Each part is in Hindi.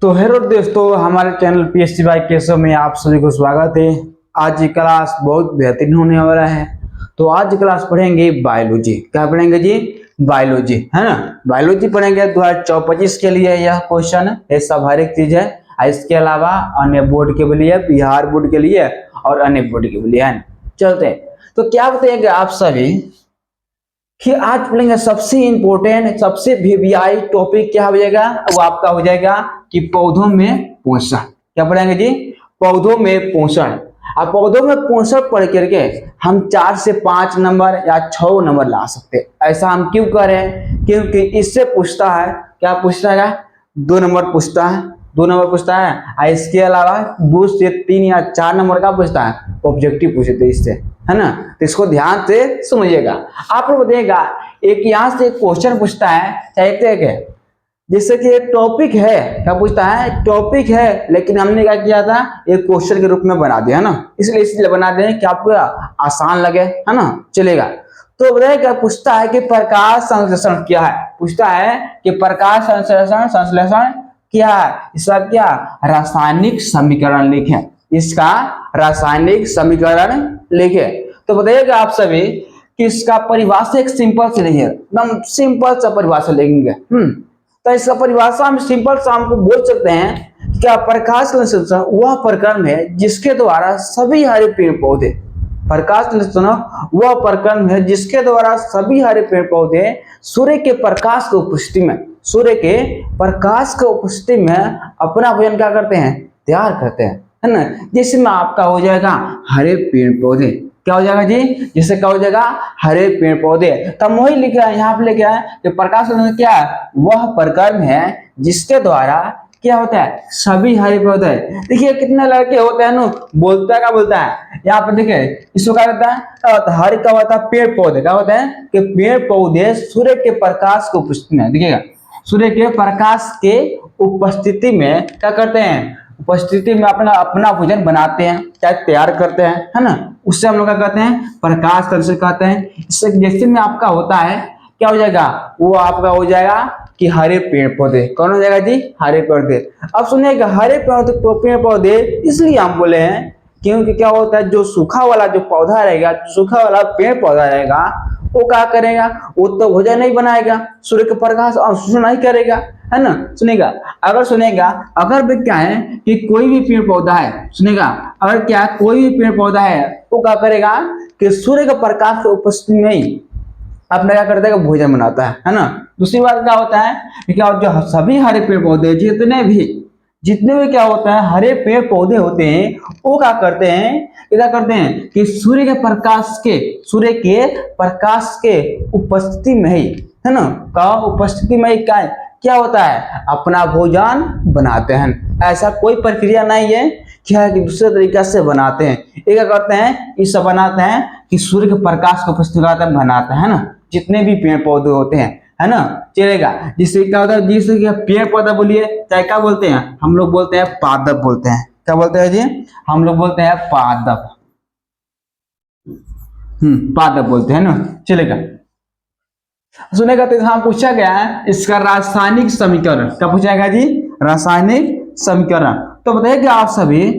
तो हेलो दोस्तों, हमारे चैनल पीएससी बाय केशव में आप सभी को स्वागत है। आज की क्लास बहुत बेहतरीन होने वाला है। तो आज क्लास पढ़ेंगे बायोलॉजी। क्या पढ़ेंगे जी? बायोलॉजी, है ना। बायोलॉजी पढ़ेंगे 2024-25 के लिए। यह क्वेश्चन ये सब हर एक चीज है। इसके अलावा अन्य बोर्ड के लिए, बिहार बोर्ड के लिए और अन्य बोर्ड के लिए है। चलते हैं। तो क्या बताएंगे आप सभी कि आज पढ़ेंगे सबसे इंपॉर्टेंट, सबसे वीवीआई टॉपिक क्या हो जाएगा? वो आपका हो जाएगा कि पौधों में पोषण। क्या पढ़ेंगे जी? पौधों में पोषण। अब पौधों में पोषण पढ़ करके हम 4 से 5 नंबर या 6 नंबर ला सकते हैं। ऐसा हम क्यों कर रहे हैं? क्योंकि इससे पूछता है, क्या पूछता है? 2 नंबर पूछता है, 2 नंबर पूछता है। इसके अलावा 2 से 3 या 4 नंबर का पूछता है, ऑब्जेक्टिव पूछते हैं इससे, है ना। तो इसको ध्यान से समझिएगा। आप लोग बताइएगा, एक यहाँ से क्वेश्चन पूछता है, चाहे है जैसे कि एक टॉपिक है। क्या पूछता है? टॉपिक है, लेकिन हमने क्या किया था, एक क्वेश्चन के रूप में बना दिया, है ना। इसलिए बना दें कि आपको आसान लगे, है ना। चलेगा। तो बताइए, पूछता है कि प्रकाश संश्लेषण क्या है? पूछता है कि प्रकाश संश्लेषण क्या है? इसका क्या रासायनिक समीकरण लिखें। इसका रासायनिक समीकरण लिखे। तो बताइएगा आप सभी कि इसका परिभाषा एक सिंपल से लिखिए, एकदम सिंपल सा परिभाषा लिखेंगे। तो इसका परिभाषा हम सिंपल सा हमको बोल सकते हैं, क्या प्रकाश संश्लेषण वह प्रक्रम है जिसके द्वारा सभी हरे पेड़ पौधे, प्रकाश संश्लेषण वह प्रक्रम है जिसके द्वारा सभी हरे पेड़ पौधे सूर्य के प्रकाश की उपस्थिति में, सूर्य के प्रकाश की उपस्थिति में अपना भोजन क्या करते हैं? तैयार करते हैं, है ना। जिसमें आपका हो जाएगा हरे पेड़ पौधे। क्या हो जाएगा जी? जिससे क्या हो जाएगा? हरे पेड़ पौधे। तब वही लिखा है, यहाँ पे लिखा है कि प्रकाश संश्लेषण क्या है? वह प्रक्रम है जिसके द्वारा क्या होता है? सभी हरे पौधे। देखिए कितने लड़के होते हैं ना, बोलता है, क्या बोलता है? यहाँ पे देखिए, इसको क्या कहता है? हरे क्या होता है? पेड़ पौधे। क्या होता है? कि पेड़ पौधे सूर्य के प्रकाश को उपस्थिति में, देखिएगा, सूर्य के प्रकाश के उपस्थिति में क्या करते हैं? उपस्थिति में अपना अपना भोजन बनाते हैं, चाहे तैयार करते हैं, है ना। उससे हम लोग क्या कहते हैं? प्रकाश संश्लेषण कहते हैं। इससे जैसे में आपका होता है, क्या हो जाएगा? वो आपका हो जाएगा कि हरे पेड़ पौधे। कौन हो जाएगा जी? हरे पौधे। अब सुनिएगा, हरे पेड़ पौधे इसलिए हम बोले हैं क्योंकि क्या होता है, जो सूखा वाला जो पौधा रहेगा, सूखा वाला पेड़ पौधा रहेगा, वो क्या करेगा? वो तो भोजन नहीं बनाएगा, सूर्य के प्रकाश अवशोषण नहीं करेगा, है ना। सुनेगा, अगर भी क्या है कि कोई भी पेड़ पौधा है, सुनेगा, अगर क्या कोई भी पेड़ पौधा है, वो क्या करेगा कि सूर्य के प्रकाश की उपस्थिति में ही अपना क्या करता है? भोजन बनाता है ना। दूसरी बात क्या होता है कि क्या जो सभी हरे पेड़ पौधे जितने भी क्या होता है हरे पेड़ पौधे होते हैं, वो क्या करते हैं कि सूर्य के प्रकाश के उपस्थिति में ही, है ना, का उपस्थिति में ही क्या होता है? अपना भोजन बनाते हैं। ऐसा कोई प्रक्रिया नहीं है क्या है कि दूसरे तरीका से बनाते हैं। एक क्या करते हैं? इस सब बनाते हैं कि सूर्य के प्रकाश को उपस्थित बनाते हैं ना, जितने भी पेड़ पौधे होते हैं, है ना। चलेगा। जिससे क्या होता है? जिससे पेड़ पौधा बोलिए, चाहे क्या बोलते हैं हम लोग? बोलते हैं पादप बोलते हैं। क्या बोलते हैं जी? हम लोग बोलते हैं पादप। पादप बोलते हैं ना। चलेगा। सुनेगा, तो यहाँ पूछा गया है इसका रासायनिक समीकरण। क्या पूछा गया जी? रासायनिक समीकरण। तो बताइए आप सभी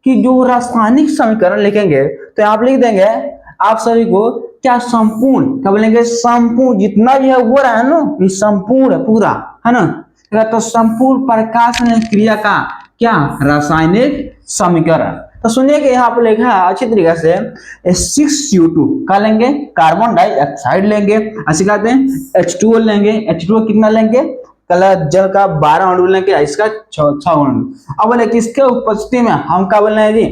कि जो रासायनिक समीकरण लिखेंगे, तो आप लिख देंगे आप सभी को क्या? संपूर्ण। क्या बोलेंगे? संपूर्ण जितना भी है वो रहा है ना, ये संपूर्ण पूरा, है ना। तो संपूर्ण प्रकाश क्रिया का क्या? रासायनिक समीकरण। तो सुनिए कि यहाँ पर लिखा है अच्छी तरीके से, 6CO2 का लेंगे, कार्बन डाइऑक्साइड लेंगे, ऐसे कहते हैं H2O लेंगे। H2O कितना लेंगे? कलर जल का 12 अणु लेंगे, इसका 6 अणु। अब बोले किसके उपस्थिति में हम क्या बोल रहे हैं जी?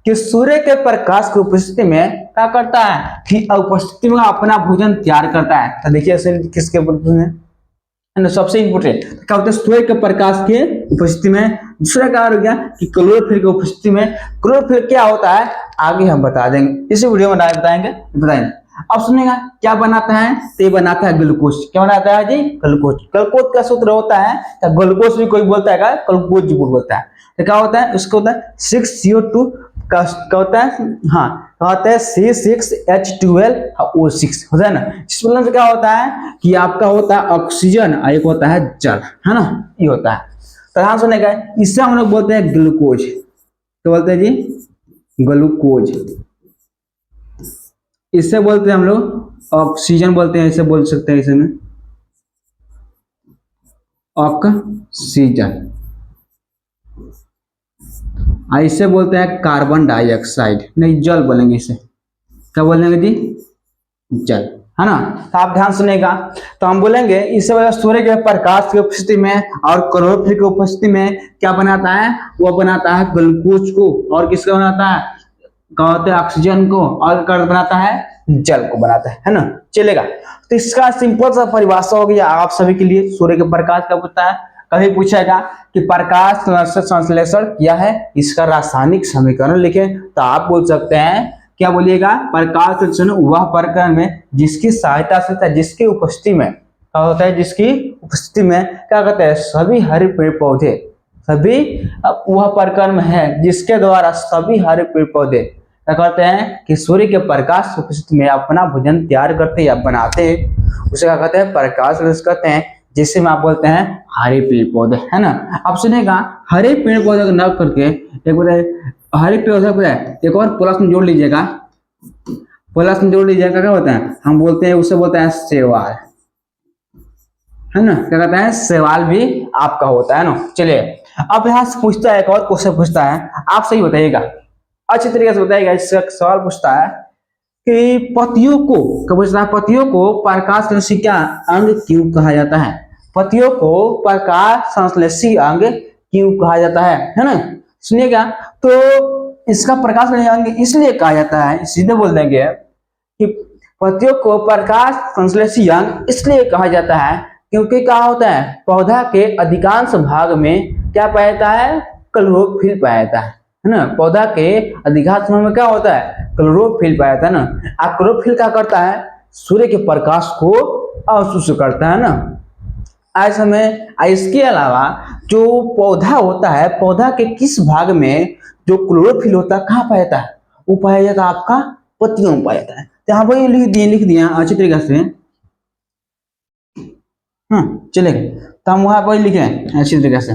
कि सूर्य के प्रकाश की उपस्थिति में क्या करता है? कि उपस्थिति में अपना भोजन तैयार करता है। तो देखिए किसके उपस्थिति में, सबसे इंपोर्टेंट क्या होता है? सूर्य के प्रकाश के उपस्थिति में। दूसरा क्या हो गया कि क्लोरोफिल की उपस्थिति में। क्लोरोफिल क्या होता है आगे हम बता देंगे, इसी वीडियो में बताएंगे। अब सुनिएगा क्या बनाता है? तो ये बनाता है ग्लूकोज। क्या बनाता है जी? ग्लूकोज। ग्लूकोज का सूत्र होता है, ग्लूकोज भी कोई बोलता है, ग्लूकोज बोलता है। तो क्या होता है? उसको होता है 6CO2 का होता है, हाँ होता है C6H12O6 होता है ना। इस मतलब से क्या होता है कि आपका होता है ऑक्सीजन, एक होता है जल, है ना, ये होता है। तो ध्यान सुनेगा, इससे हम लोग बोलते हैं ग्लूकोज। तो बोलते हैं जी ग्लूकोज। इससे बोलते हैं हम लोग ऑक्सीजन बोलते हैं, इसे बोल सकते हैं इसे में ऑक्सीजन। इससे बोलते हैं कार्बन डाइऑक्साइड, नहीं जल बोलेंगे इसे, क्या बोलेंगे जी जल, है ना। तो आप ध्यान सुनेगा, तो हम बोलेंगे इससे वजह सूर्य के प्रकाश की उपस्थिति में और क्लोरोफिल की उपस्थिति में क्या बनाता है, वो बनाता है ग्लूकोज को, और किसको बनाता है, कहते हैं ऑक्सीजन को, और कर बनाता है जल को बनाता है ना, चलेगा। तो इसका सिंपल सा परिभाषा हो गया आप सभी के लिए, सूर्य के प्रकाश का होता है। कभी पूछेगा कि प्रकाश संश्लेषण क्या है, इसका रासायनिक समीकरण लिखें, तो आप बोल सकते हैं क्या बोलिएगा, प्रकाश संश्लेषण वह प्रक्रिया में जिसकी सहायता से, जिसकी उपस्थिति में क्या होता है, जिसकी उपस्थिति में क्या कहते हैं, सभी हरे पेड़ पौधे, सभी वह प्रक्रिया है जिसके द्वारा सभी हरे पेड़ पौधे क्या करते हैं कि सूर्य के प्रकाश की उपस्थिति में अपना भोजन तैयार करते या बनाते हैं, उसे क्या कहते हैं, प्रकाश संश्लेषण कहते हैं, जिससे में आप बोलते हैं हरे पेड़ पौधे, है ना। अब सुनेगा हरे पेड़ पौधे को न करके एक बोले हरे पेड़ पौधे, एक और प्लस में जोड़ लीजिएगा, प्लस में जोड़ लीजिएगा, क्या होता है, हम बोलते हैं उसे बोलते हैं शैवाल, है ना, क्या कहते हैं शैवाल भी आपका होता है ना। चलिए अब यहाँ से पूछता है, एक और क्वेश्चन पूछता है, आप सही बताइएगा, अच्छी तरीके से बताइएगा। इसका सवाल पूछता है कि पतियों को, क्या पूछता है, पतियों को प्रकाश संश्लेषी क्या अंग क्यों कहा जाता है, पतियों को प्रकाश संश्लेषी अंग क्यों कहा जाता है ना। सुनिएगा, तो इसका प्रकाश संश्लेषी अंग इसलिए कहा जाता है, सीधे बोल देंगे कि पतियों को प्रकाश संश्लेषी अंग इसलिए कहा जाता है क्योंकि क्या होता है, पौधा के अधिकांश भाग में क्या पाया जाता है, क्लोरोफिल पाया जाता है ना। पौधा के अधिकांश भाग में क्या होता है, क्लोरोफिल पाया जाता है ना। और क्लोरोफिल क्या करता है, सूर्य के प्रकाश को अवशोषित करता है ना। ऐसे में इसके अलावा जो पौधा होता है, पौधा के किस भाग में जो क्लोरोफिल होता है कहाँ पाया जाता है, वो पाया जाता है आपका पत्तियों में पाया जाता है। तो यहाँ पर लिख दिया अच्छी तरीके से, चलेगा, तो हम वहां पर लिखे हैं अच्छी तरीके से,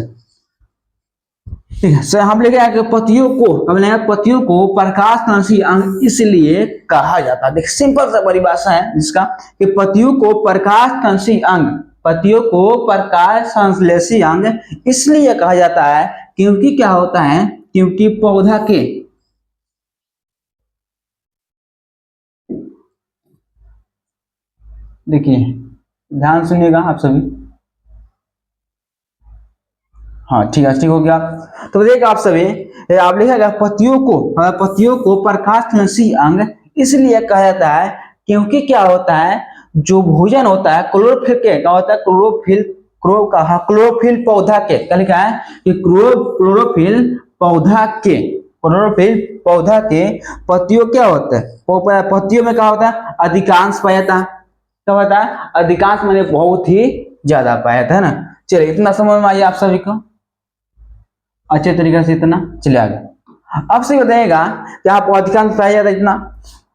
ठीक है। सर हम लिखे कि पतियों को, हम लिखे पतियों को प्रकाश संश्लेषी अंग इसलिए कहा जाता है। देखिए सिंपल सा परिभाषा है इसका कि पतियों को प्रकाश संश्लेषी अंग, पतियों को प्रकाश संश्लेषी अंग इसलिए कहा जाता है क्योंकि क्या होता है, क्योंकि पौधा के, देखिए ध्यान सुनिएगा आप सभी, हाँ ठीक है, ठीक हो गया। तो देखिए आप सभी, आप लिखेगा पतियों को, पतियों को प्रकाश संश्लेषी अंग इसलिए कहा जाता है क्योंकि क्या होता है, जो भोजन होता है क्लोरोफिल के, क्या होता है, क्लोरोफिल पौधा के, क्या लिखा है कि क्लोरोफिल पौधा के, क्लोरोफिल पौधा के पत्तियों क्या होता है, पत्तियों में क्या होता है, अधिकांश पाया जाता है, क्या होता है, अधिकांश माने बहुत ही ज्यादा पाया जाता है ना। चलिए इतना समझ में आइए आप सभी को अच्छे तरीके से, इतना चले आगे। अब से बताइएगा कि आप अधिकांश पाया जाता है इतना।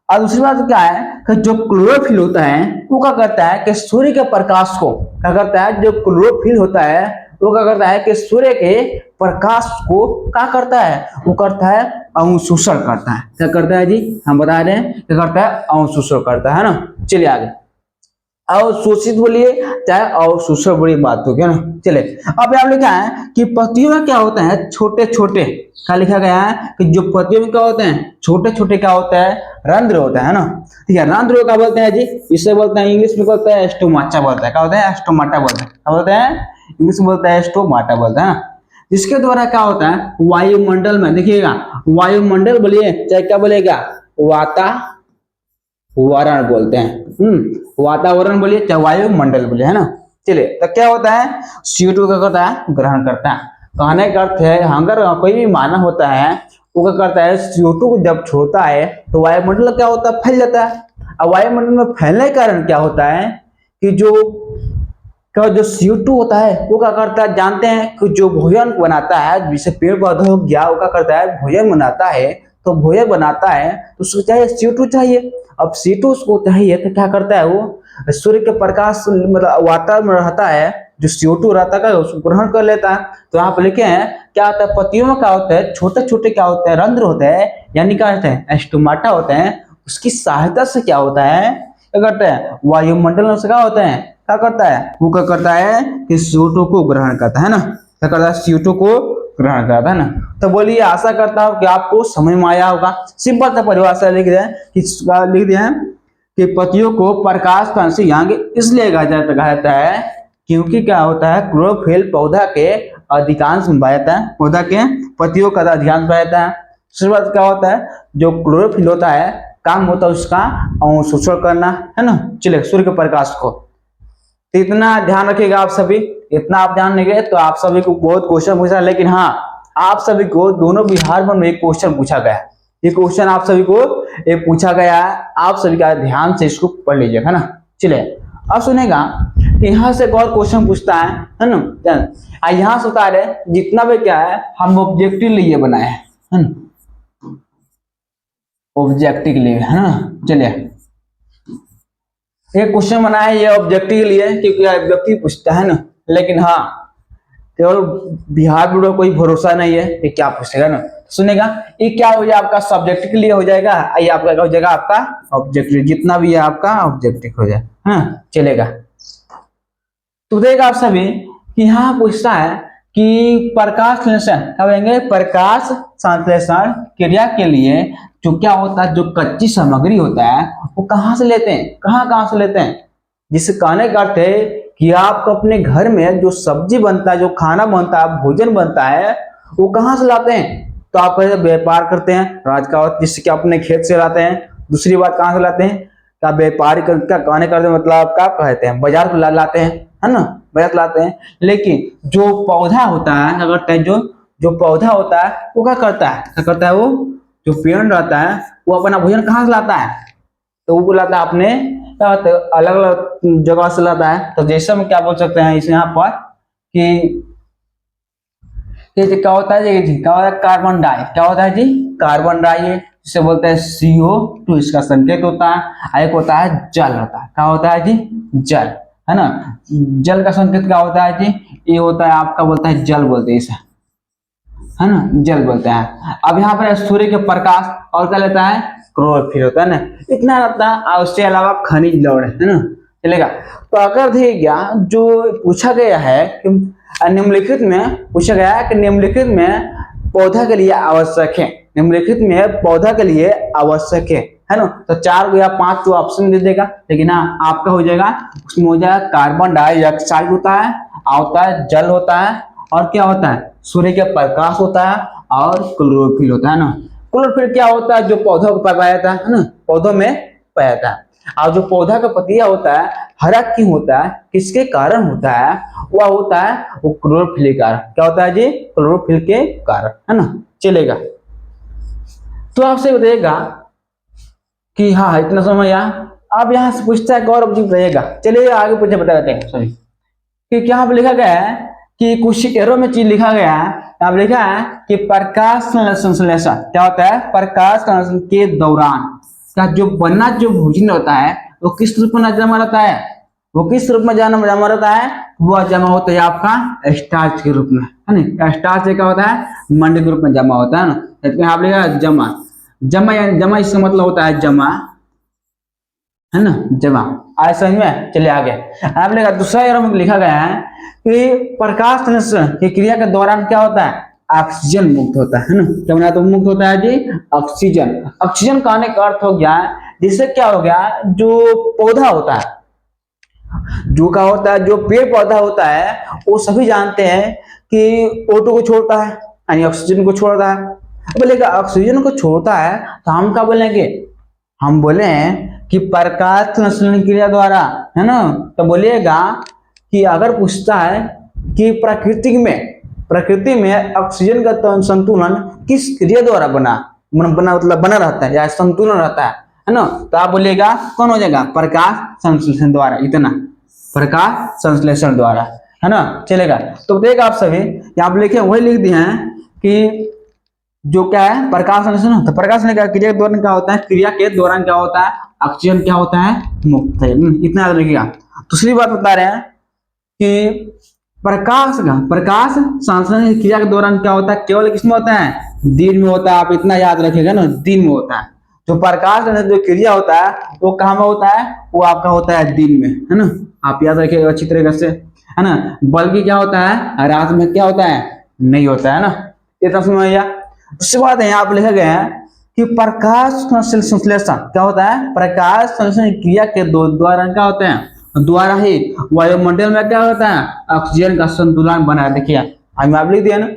और दूसरी बात क्या है कि जो क्लोरोफिल होता है वो क्या करता है कि सूर्य के प्रकाश को क्या करता है, जो क्लोरोफिल होता है वो क्या करता है कि सूर्य के प्रकाश को क्या करता है, वो करता है अवशोषण करता है। क्या करता है जी, हम बता रहे हैं क्या करता है, अवशोषण करता है ना। चलिए आगे, अवशोषित बोलिए चाहे अवशोषण, बड़ी बात हो गया ना। चले अब यहाँ लिखा है कि पत्तियों में क्या होता है, छोटे छोटे, क्या लिखा गया है कि जो पत्तियों में क्या होते हैं, छोटे छोटे क्या होता है, रंध्र होता है ना। ठीक है, रंध्र क्या बोलते हैं जी, इसे बोलते हैं इंग्लिश में बोलते हैं स्टोमाटा बोलता है, क्या होता है, स्टोमाटा बोलते हैं, क्या बोलते हैं, इंग्लिश में बोलता है स्टोमाटा बोलता है। जिसके द्वारा क्या होता है, वायुमंडल में, देखिएगा वायुमंडल बोलिए चाहे क्या बोलेगा, वातावरण बोलते हैं, वातावरण बोलिए चाहे वायुमंडल बोलिए, है ना। चलिए तो क्या होता है, CO2 का करता है, ग्रहण करता है। कहने का अर्थ है अगर कोई भी मानव होता है वो क्या करता है, CO2 को जब छोड़ता है तो वायुमंडल क्या होता है, फैल जाता है। अब वायुमंडल में फैलने के कारण क्या होता है कि जो CO2 होता है वो क्या करता है, जानते हैं कि जो भोजन बनाता है, जैसे पेड़ पौधा हो गया, वो क्या करता है, भोजन बनाता है, तो भोजन बनाता है तो उसको चाहिए CO2 चाहिए। अब CO2 उसको चाहिए तो क्या करता है, वो सूर्य के प्रकाश मतलब वातावरण में रहता है, जो CO2 रहता है उसको ग्रहण कर लेता है। तो यहाँ पे लिखे हैं क्या होता है, पत्तियों में क्या होता है, छोटे छोटे क्या होते हैं, रंध्र होते हैं, यानी क्या होते हैं, स्टोमाटा होते हैं। उसकी सहायता से क्या होता है, क्या करता है, वायुमंडल में से क्या होता है, क्या करता है, वो क्या करता है कि CO2 को ग्रहण करता है ना, क्या करता है, CO2 को ग्रहण करता है ना। तो बोलिए, आशा करता हूँ कि आपको समझ में आया होगा। सिंपल सा परिभाषा लिख दिया कि पत्तियों को प्रकाश संश्लेषी अंग इसलिए कहा जाता है क्योंकि क्या होता है, क्लोरोफिल पौधा के अधिकांश में पाया जाता है, पौधा के पत्तियों का अधिकांश पाया जाता है। शुरुआत क्या होता है, जो क्लोरोफिल होता है काम होता है उसका अवशोषण करना, है ना, चलिए सूर्य के प्रकाश को। तो इतना ध्यान रखिएगा आप सभी, इतना आप ध्यान रखिए तो आप सभी को बहुत क्वेश्चन पूछा, लेकिन हाँ आप सभी को दोनों बिहार में एक क्वेश्चन पूछा गया है। ये क्वेश्चन आप सभी को एक पूछा गया है, आप सभी का ध्यान से इसको पढ़ लीजिए, है ना। चलिए अब सुनेगा कि यहाँ से एक और क्वेश्चन पूछता है ना। यहाँ से बता रहे जितना भी क्या है हम ऑब्जेक्टिव लिए बनाए हैं, है ना, ऑब्जेक्टिव के लिए, है ना। चलिए एक क्वेश्चन बनाया है ये ऑब्जेक्टिव के लिए, क्योंकि ऑब्जेक्टिव पूछता है ना, लेकिन हाँ केवल बिहार बोर्ड का कोई भरोसा नहीं है ये क्या पूछेगा ना। सुनेगा ये क्या हो जाएगा, आपका सब्जेक्ट के लिए हो जाएगा, ये आपका क्या हो जाएगा, आपका ऑब्जेक्टिव, जितना भी है आपका ऑब्जेक्टिव हो जाए, हाँ चलेगा। तो देखिएगा आप सभी कि यहाँ पूछता है कि प्रकाश संश्लेषण क्या बोलेंगे, प्रकाश संश्लेषण क्रिया के लिए जो क्या होता है, जो कच्ची सामग्री होता है वो कहाँ से लेते हैं, कहाँ से लेते हैं। जिससे कहने का अर्थ है कि आपको अपने घर में जो सब्जी बनता है, जो खाना बनता है, भोजन बनता है, वो कहाँ से लाते हैं। तो आप व्यापार करते हैं राज का, जिससे कि अपने खेत से लाते हैं। दूसरी बात कहाँ से लाते हैं, क्या व्यापारी का कहने का मतलब क्या कहते हैं, बाजार को लाते हैं, है ना, बाजार लाते हैं। लेकिन जो पौधा होता है, अगर जो पौधा होता है वो क्या करता है, वो जो पेड़ रहता है वो अपना भोजन कहाँ से लाता है, तो वो लाता है अपने अलग अलग जगह से लाता है। तो जैसे हम क्या बोल सकते हैं इस यहाँ पर कि क्या होता है जी, क्या होता है, कार्बन डाई, क्या होता है जी, कार्बन डाई है, जिसे बोलते हैं CO2, इसका संकेत होता है। एक होता है जल, होता है क्या होता है जी, जल, है ना। जल का संकेत क्या होता है जी, ये होता है आपका, बोलता है जल बोलते हैं इसे, है ना, जल बोलते हैं। अब यहाँ पर सूर्य के प्रकाश और क्या लेता है, क्लोरोफिल होता है ना, इतना रहता है। और उसके अलावा खनिज लवण, है ना, चलेगा। तो अगर देखिएगा जो पूछा गया है कि निम्नलिखित में पूछा गया है कि निम्नलिखित में पौधा के लिए आवश्यक है, निम्नलिखित में पौधा के लिए आवश्यक है ना। तो 4 या 5 तो ऑप्शन दे देगा, लेकिन हाँ आपका हो जाएगा, उसमें हो जाएगा कार्बन डाइऑक्साइड होता है जल होता है, और क्या होता है, सूर्य के प्रकाश होता है, और क्लोरोफिल होता है ना। क्लोरोफिल क्या होता है, जो पौधों को पाया जाता है ना, पौधों में पाया जाता है। और जो पौधा का पत्तियां होता है हरा क्यों होता है, किसके कारण होता है, वह होता है वो क्लोरोफिल के कारण। क्या होता है जी, क्लोरोफिल के कारण, है ना, चलेगा। तो आपसे बताइएगा कि हाँ इतना समझ आया। अब यहाँ से पूछता है गौरव जी रहेगा, चलिए आगे पूछे बता देते हैं। सॉरी कि क्या यहाँ लिखा गया है कि कुछ एरो में चीज लिखा गया है, यहाँ लिखा है कि प्रकाश संश्लेषण क्या होता है, प्रकाश संश्लेषण के दौरान का जो बना जो भोजन होता है वो किस रूप में जमा रहता है, वो किस रूप में जमा रहता है, वो जमा होता है आपका स्टार्च के रूप में, है ना। स्टार्च क्या होता है, मंड के रूप में जमा होता है ना। यहाँ पे लिखा जमा, जमा इसका मतलब होता है जमा, है ना, जमा। आज समझ में, चलिए आगे। आप लिखा दूसरा एरो में लिखा गया है कि प्रकाश संश्लेषण की क्रिया के दौरान क्या होता है, ऑक्सीजन मुक्त होता है ना। क्या बना तो मुक्त होता है जी, ऑक्सीजन। ऑक्सीजन कहने का अर्थ हो गया जिससे क्या हो गया, जो पौधा होता है, जो का होता है, जो पेड़ पौधा होता है, वो सभी जानते हैं कि O2 को छोड़ता है, यानी ऑक्सीजन को छोड़ता है। बोलेगा ऑक्सीजन को छोड़ता है तो हम क्या बोलेंगे, हम बोले कि प्रकाश संश्लेषण क्रिया द्वारा, है ना। तो बोलिएगा कि अगर पूछता है कि प्रकृति में ऑक्सीजन का संतुलन किस क्रिया द्वारा बना रहता है या संतुलन रहता है ना, तो आप बोलिएगा कौन हो जाएगा, प्रकाश संश्लेषण द्वारा, इतना प्रकाश संश्लेषण द्वारा, है ना, चलेगा। तो देखिए आप सभी यहाँ पे लिखे वही लिख दिए हैं कि जो क्या है प्रकाश संश्लेषण, तो प्रकाश क्रिया के दौरान क्या होता है, क्रिया के दौरान क्या होता है, ऑक्सीजन क्या होता है, मुक्त है, इतना याद रखिएगा। दूसरी बात बता रहे हैं कि प्रकाश का प्रकाश संश्लेषण क्रिया के दौरान क्या होता है, केवल किसमें होता है, दिन में होता है। आप इतना याद रखिएगा ना, दिन में होता है। जो प्रकाश जो क्रिया होता है वो कहाँ में होता है, वो आपका होता है दिन में, है ना। आप याद रखिएगा अच्छी तरीके से, है ना। बल्कि क्या होता है, रात में क्या होता है, नहीं होता है ना। इतना समझ आया। उसके बाद यहाँ आप लिखे गए हैं कि प्रकाश संश्लेषण क्या होता है, प्रकाश संश्लेषण क्रिया के द्वारा क्या होते हैं, द्वारा ही वायुमंडल में क्या होता है, ऑक्सीजन का संतुलन बना। देखिए हम आप लिख दिए ना,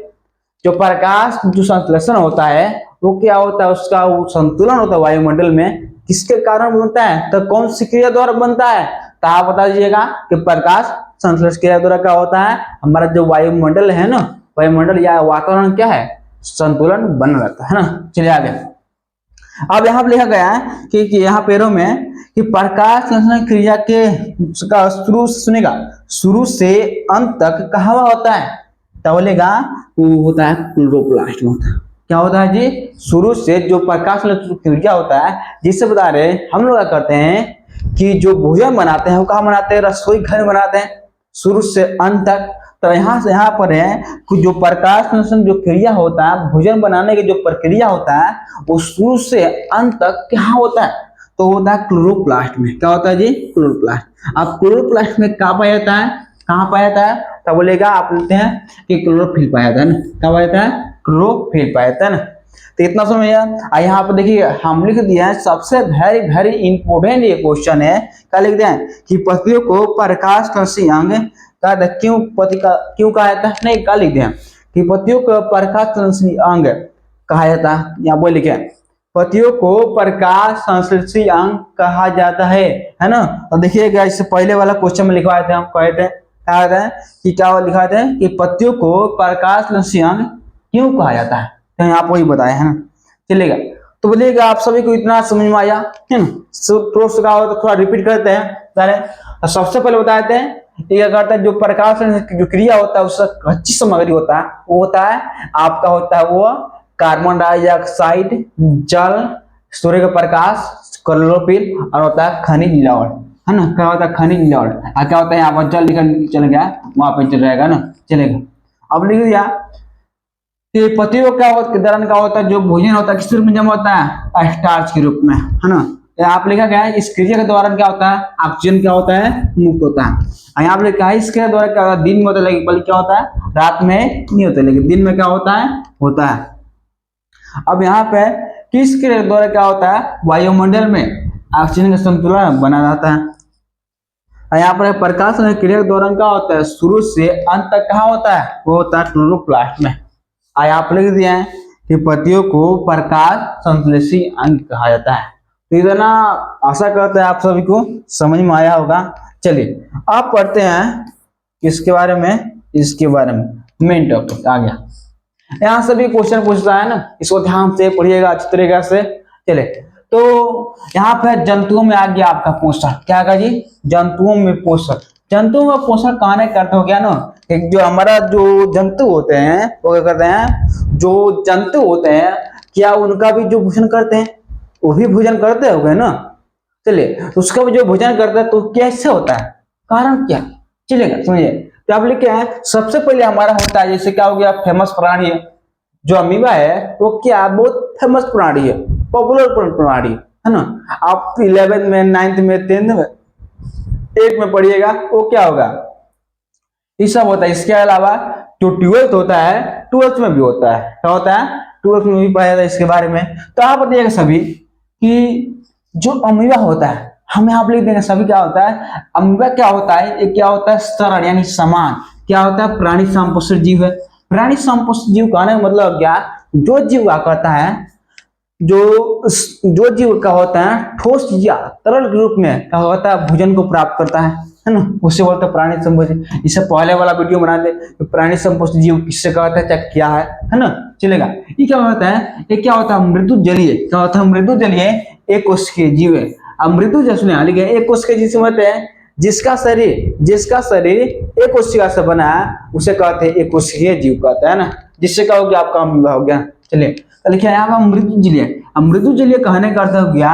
जो प्रकाश जो संश्लेषण होता है वो क्या होता है, उसका वो संतुलन होता है वायुमंडल में, किसके कारण बनता है, तो कौन सी क्रिया द्वारा बनता है, तो आप बता दीजिएगा कि प्रकाश संश्लेषण क्रिया द्वारा क्या होता है, हमारा जो वायुमंडल है ना, वायुमंडल या वातावरण क्या है, संतुलन बना रहता है ना। चलिए आगे। अब यहाँ पर लिखा गया है कि यहाँ पेड़ों में कि प्रकाश संश्लेषण क्रिया के शुरू सुनेगा, शुरू से अंत तक कहाँ होता है, तो बोलेगा वो होता है क्लोरोप्लास्ट में होता है। क्या होता है जी, शुरू से जो प्रकाश क्रिया होता है, जिससे बता रहे हम लोग क्या करते हैं कि जो भोजन बनाते हैं वो कहाँ बनाते हैं, रसोई घर में बनाते हैं, शुरू से अंत तक। तो यहाँ से यहाँ पर है कि जो प्रकाश संश्लेषण जो क्रिया होता है, भोजन बनाने की जो प्रक्रिया होता है, वो शुरू से अंत तक कहाँ होता है, तो होता है क्लोरोप्लास्ट में। क्या होता है जी, क्लोरोप्लास्ट। अब क्लोरोप्लास्ट में कहाँ पाया जाता है, कहाँ पाया जाता है, तो बोलेगा आप लेते हैं कि क्लोरोफिल पाया जाता है ना। क्या पाया जाता है, क्लोरोफिल पाया जाता है ना। तो इतना समझ आया। यहाँ पर देखिए हम लिख दिया है, सबसे वेरी वेरी इंपॉर्टेंट ये क्वेश्चन है। क्या लिख दिया है कि पतियों को प्रकाश संश्लेषी अंग का क्यों पति का क्यों कहा जाता है, नहीं क्या लिख दिया कि पतियों को प्रकाश संश्लेषी अंग कहा जाता है। यहाँ बोल लिखे पतियों को प्रकाश संश्लेषी अंग कहा जाता है ना। तो देखिएगा इससे पहले वाला क्वेश्चन में लिखवाए थे, हम कहे थे क्या कहते हैं कि क्या लिखा था कि पतियों को प्रकाश संश्लेषी अंग क्यों कहा जाता है, तो यहाँ वही बताया है ना। चलेगा। तो बोलिएगा आप सभी को इतना समझ में आया है ना। प्रोसेस का हो तो थोड़ा रिपीट करते हैं पहले। तो सबसे पहले बताते हैं क्या करता है, जो प्रकाश जो क्रिया होता है उसका कच्ची सामग्री होता है, वो होता है आपका होता है वो कार्बन डाइऑक्साइड, जल, सूर्य का प्रकाश, क्लोरोफिल, और होता है खनिज लवण, है ना। क्या होता है, खनिज लवण। क्या होता है, यहाँ पर जल लिखा चल गया, वहां पे चल रहेगा ना, चलेगा। अब लिख दिया कि पतियों क्या होता है, दौरान क्या होता है, जो भोजन होता है किस रूप में जमा होता है, स्टार्च के रूप में, है ना। आप लिखा गया है इस क्रिया के दौरान क्या होता है, ऑक्सीजन क्या होता है, मुक्त होता है। यहाँ पे लिखा है इसके द्वारा क्या होता है, दिन में होता है लेकिन बल्कि क्या होता है, रात में नहीं होता, लेकिन दिन में क्या होता है। अब यहाँ पे किस क्रिया के द्वारा क्या होता है, वायुमंडल में ऑक्सीजन का संतुलन बना रहता है। यहाँ पर प्रकाश क्रिया के दौरान क्या होता है, शुरू से अंत तक कहाँ होता है, वो होता है क्लोरोप्लास्ट में। आप लिख दिए हैं कि पतियों को प्रकाश संश्लेषी अंग कहा जाता है। तो इतना आशा करते हैं आप सभी को समझ में आया होगा। चलिए आप पढ़ते हैं इसके बारे में, इसके बारे में मेन टॉपिक आ गया। यहाँ सभी क्वेश्चन पूछता है ना, इसको ध्यान से पढ़िएगा अच्छी तरीके से। चले तो यहाँ पे जंतुओं में आ गया आपका पोषण। क्या का जी, जंतुओं में पोषण। जंतुओं में पोषण कहने का अर्थ हो गया ना, एक जो हमारा जो जंतु होते हैं वो क्या करते हैं, जो जंतु होते हैं क्या उनका भी जो भोजन करते हैं, वो भी भोजन करते हो गए ना। चलिए उसका भी जो भोजन करता है तो कैसे होता है, कारण क्या, चलेगा समझिए। तो आप लिखे हैं सबसे पहले हमारा होता है, जैसे क्या हो गया, फेमस प्राणी है जो अमीबा है, वो क्या बहुत फेमस प्राणी है, पॉपुलर प्राणी है ना। आप 11th में, 9th में, 10th में, 8th में पढ़िएगा, वो क्या होगा, ये सब होता है। इसके अलावा जो 12th होता है, 12th में भी होता है, क्या होता है, 12th में भी पढ़ा जाता है इसके बारे में। तो आप बताइएगा सभी कि जो अमीबा होता है, हम यहाँ लिख देंगे सभी क्या होता है, अमीबा क्या होता है, एक क्या होता है, सरल यानी समान, क्या होता है, प्राणी संपोषित जीव है। प्राणी संपोषित जीव कहने का मतलब क्या, जो जीव क्या करता है, जो जीव का होता है ठोस या तरल रूप में क्या होता है, भोजन को प्राप्त करता है ना, उससे बोलते हैं प्राणी संपोषित। इससे पहले वाला वीडियो बना दे तो प्राणी संपोषित जीव किससे कहता है, चाहे क्या है ना, चलेगा। ये क्या होता है, ये क्या होता है, मृदु जलीय, क्या होता है, मृदु जलीय एक कोशिकीय जीव है। अब मृदु जैसे लिखे एक कोशिकीय जीव होते हैं जिसका शरीर एक कोशिका से बना है, उसे कहते हैं एक कोशिकीय जीव कहते हैं ना, जिससे क्या हो गया, आपका अमीबा हो गया। चलिए तो लिखिए यहाँ पर मृदु जलीय। अब मृदु जलीय कहने का अर्थ हो गया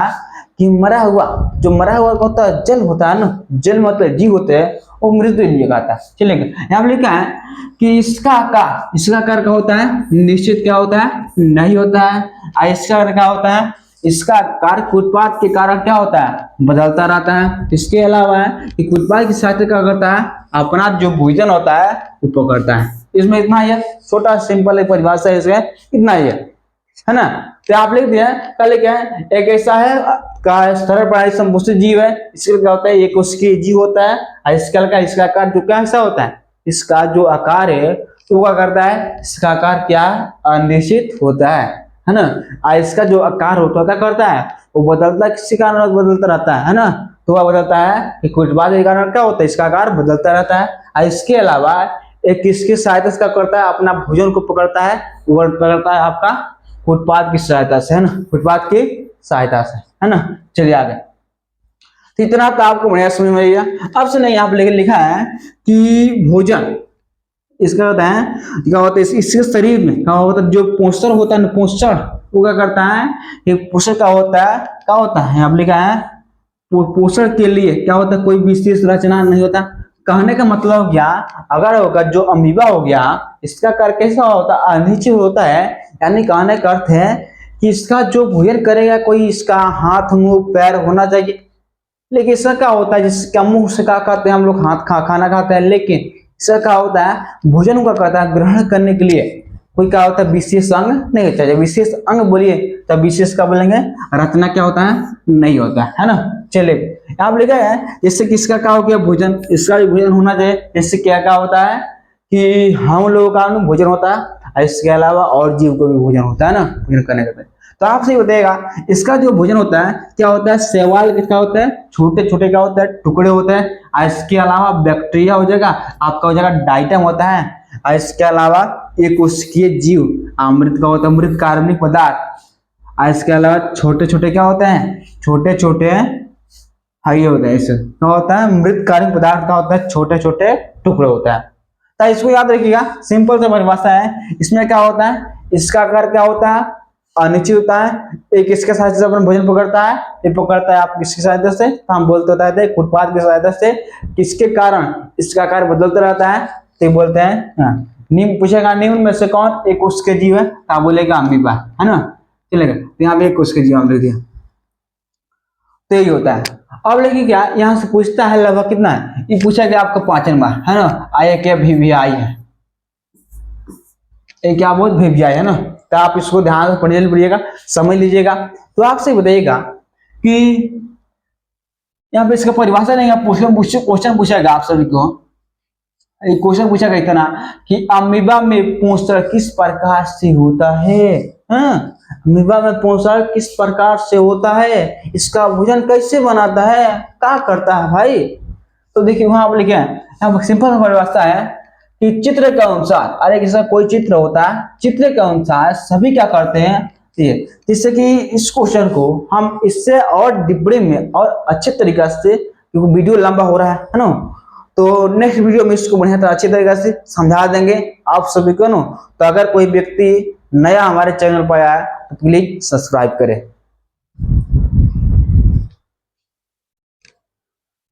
कि मरा हुआ, जो मरा हुआ का होता है जल होता है ना, जल मतलब जीव होते हैं, वो मृत्यु लिए कहता है। चलेगा, यहाँ पे लिखा है कि इसका आकार क्या होता है, निश्चित क्या होता है, नहीं होता है। इसका आकार क्या होता है, इसका आकार उत्पाद के कारण क्या होता है, बदलता रहता है। इसके अलावा है कि उत्पाद की सहायता क्या करता है, अपना जो भोजन होता है वो पकड़ता है। इसमें इतना ही है, छोटा सिंपल एक परिभाषा है इसमें, इतना ही है ना। तो आप लिख दिया, कल क्या है, एक ऐसा है का सरल प्राणी संपुष्ट जीव है, इसका क्या होता है, एक उसकी जीव होता है। आजकल का इसका आकार जो कैसा होता है, इसका जो आकार है वो क्या करता है, इसका आकार क्या अनिश्चित होता है ना। इसका जो आकार होता है क्या करता है, वो बदलता है, किसी कारण बदलता रहता है ना। तो वह बदलता है कि कुछ बाद के कारण क्या होता है, इसका आकार बदलता रहता है। इसके अलावा एक किसकी सहायता से क्या करता है, अपना भोजन को पकड़ता है, वो पकड़ता है आपका उत्पाद की सहायता से, है ना, उत्पाद की सहायता से, है ना। चलिए आगे, तो इतना तो आपको बढ़िया समझ में आएगा। अब से नहीं, यहाँ पे लिखा है कि भोजन इसका होता है, क्या होता है, इसके शरीर में क्या होता है, जो पोषण होता है, पोषण वो क्या करता है, ये पोषण क्या होता है, यहाँ पे लिखा है पोषण के लिए क्या होता है, कोई विशेष रचना नहीं होता। कहने का मतलब क्या, अगर होगा जो अमीबा हो गया, इसका आकार कैसा होता है, अनिश्चित होता है। यानी कहने का अर्थ है कि इसका जो भोजन करेगा कोई इसका हाथ मुंह पैर होना चाहिए, लेकिन इसका क्या होता है, जिसका मुंह से क्या करते हैं हम लोग, हाथ खाना खाते हैं, लेकिन इसका क्या होता है, भोजन का कहता है ग्रहण करने के लिए कोई क्या होता है, विशेष अंग नहीं होता है। विशेष अंग बोलिए तब विशेष का बोलेंगे, रचना क्या होता है, नहीं होता है ना। चलिए, आप लिखा है जैसे किसका क्या हो गया, भोजन, इसका भी भोजन होना चाहिए। जैसे क्या होता है कि हम लोगों का भोजन होता है, इसके अलावा और जीव को भी भोजन होता है ना, भोजन करने का। तो आपसे बताइएगा इसका जो भोजन होता है क्या होता है, शैवाल क्या होता है, छोटे छोटे क्या होता है, टुकड़े होते हैं। इसके अलावा बैक्टीरिया हो जाएगा, आपका हो जाएगा डाइटम होता है। इसके अलावा एक उसकी जीव, अमृत का होता है, मृत कार्बनिक पदार्थ। इसके अलावा छोटे छोटे क्या होते हैं, छोटे छोटे ये होता है, इससे क्या होता है, मृत कार्बनिक पदार्थ का होता है, छोटे छोटे टुकड़े होता है। तो इसको याद रखिएगा, सिंपल सा परिभाषा है। इसमें क्या होता है, इसका आकार क्या होता है, अनिश्चित होता है। एक इसके सहायता से अपना भोजन पकड़ता है, ये पकड़ता है आप किसकी सहायता से, तो हम बोलते होता है उत्पाद की सहायता से, किसके कारण इसका आकार बदलता रहता है, तो बोलते हैं। निम्न पूछेगा, निम्न में से कौन एक उसके जीव है, तो बोलेगा अमीबा, है ना। चलेगा, तो यहाँ पे एक उसके जीव हमने दिया, तो यही होता है। अब लेकिन क्या यहाँ से पूछता है लगभग कितना है, ये पूछा गया आपका 5 नंबर, है ना। आया क्या VVI है, ये क्या बहुत VVI है ना। तो आप इसको ध्यान से पढ़िएगा, समझ लीजिएगा। तो आपसे बताइएगा कि यहाँ पे इसका परिभाषा नहीं, क्वेश्चन पूछेगा आप सभी को। क्वेश्चन पूछा गया इतना कि अमीबा में पोषण किस प्रकार से होता है, अमीबा में पोषण किस प्रकार से होता है, इसका भोजन कैसे बनाता है, क्या करता है भाई। तो देखिए वहां आप लिखे हैं, यहाँ सिंपल परिभाषा है कि चित्र के अनुसार, अरे किसी कोई चित्र होता है, चित्र के अनुसार सभी क्या करते हैं, जिससे कि इस क्वेश्चन को हम इससे और डिब्बे में और अच्छे तरीके से, क्योंकि वीडियो लंबा हो रहा है ना, तो नेक्स्ट वीडियो में इसको बढ़िया तरह अच्छी तरीके से समझा देंगे आप सभी को ना। तो अगर कोई व्यक्ति नया हमारे चैनल पर आया तो प्लीज सब्सक्राइब करें।